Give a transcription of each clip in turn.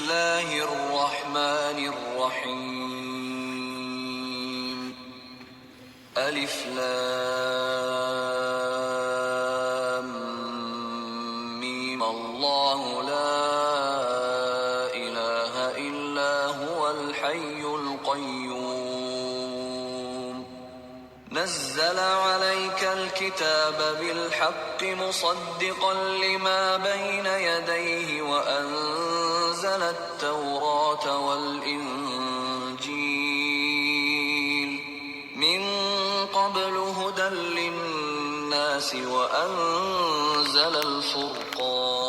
الله الرحمن الرحيم ألف لام ميم الله لا إله إلا هو الحي القيوم نزل عليك الكتاب بالحق مصدقا لما بين يديه وأنزل التوراة والإنجيل من قبل هدى للناس وأنزل الفرقان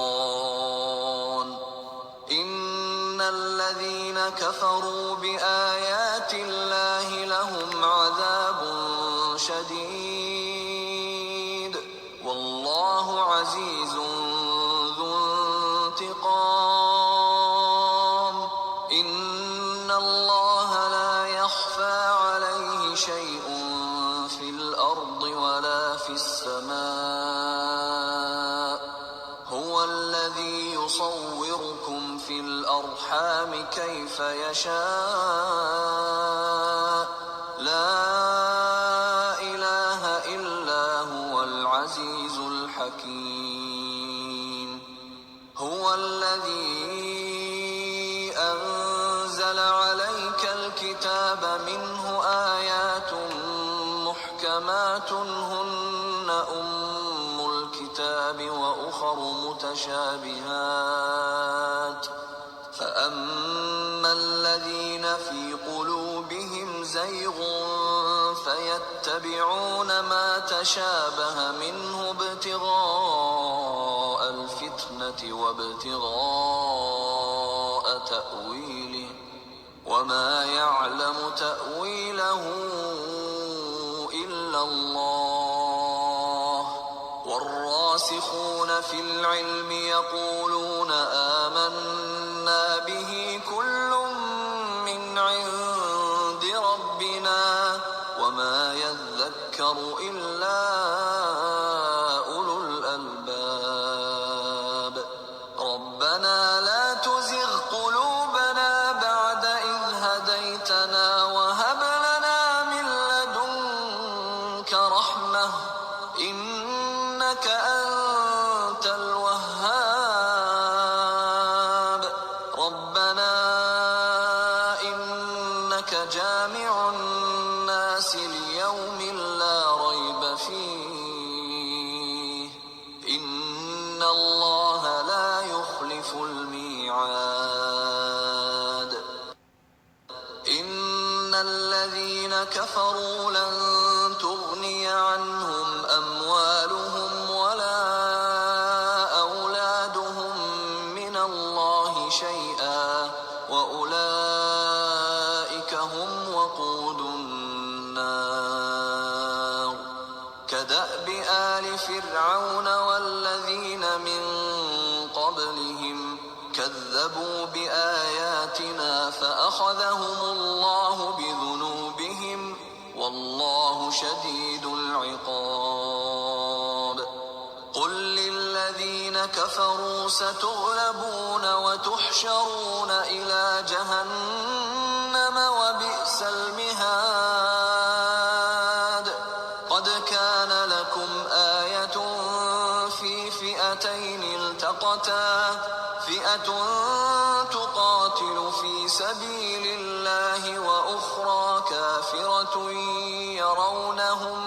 إن الذين كفروا بآيات الله لهم عذاب شديد والله عزيز ذو انتقام إن الله لا يخفى عليه شيء في الأرض ولا في السماء هو الذي يصوركم في الأرحام كيف يشاء لا إله إلا هو العزيز الحكيم هو الذي أنزل عليك الكتاب منه آيات محكمات هن أم الكتاب وأخر متشابهات فأما الذين في قلوبهم زيغ فيتبعون ما تشابه منه ابتغاء الفتنة وابتغاء تأويله وما يعلم تأويله إلا الله والراسخون في العلم يقولون آمنا به كل من عند ربنا وما يذكر إلا أولو الألباب ربنا لا تزغ قلوبنا بعد إذ هديتنا وهب لنا من لدنك رحمة إنك أنت الوهاب ربنا إنك جامع الناس ليوم لا ريب فيه إن الله لا يخلف الميعاد إن الذين كفروا لن تغني عنهم أموالهم ولا أولادهم من الله شيئا وأولئك هم وقود النار كدأب آل فرعون والذين من قبلهم كذبوا بآياتنا فأخذهم الله بذنوبهم والله شديد العقاب قل للذين كفروا ستغلبون وتحشرون إلى جهنم وبئس المهاد قد كان لكم آية في فئتين التقتا فئة تقاتل في سبيل الله وأخرى كافرة يرونهم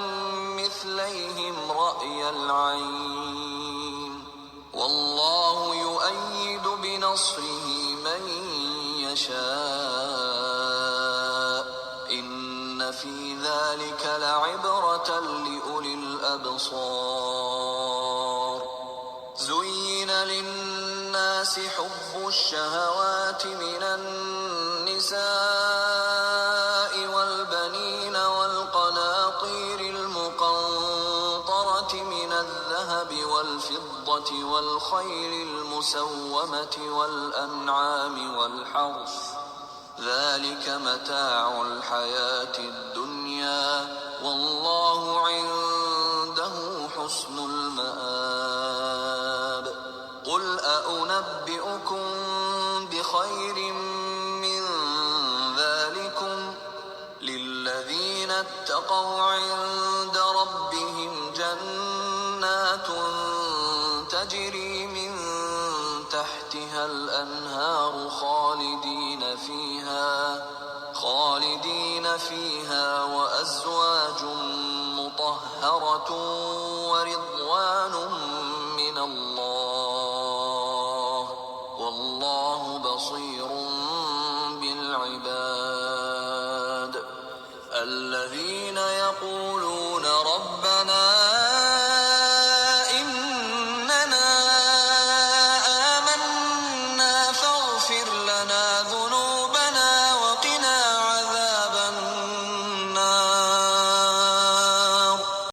مثليهم رأي العين والله يؤيد بنصره من يشاء إن في ذلك لعبرة لأولي الأبصار زين للناس حب الشهوات من النساء والبنين والقناطير المقنطرة من الذهب والفضة والخيل المسومة والأنعام والحرث ذلك متاع الحياة الدنيا والله عنده حسن المآب قل أنبئكم بخير من ذلكم للذين اتقوا عند ربهم جنات تجري من تحتها الأنهار خالدين فيها وأزواج مطهرة ورضوان من الله والله بصير بالعباد الذين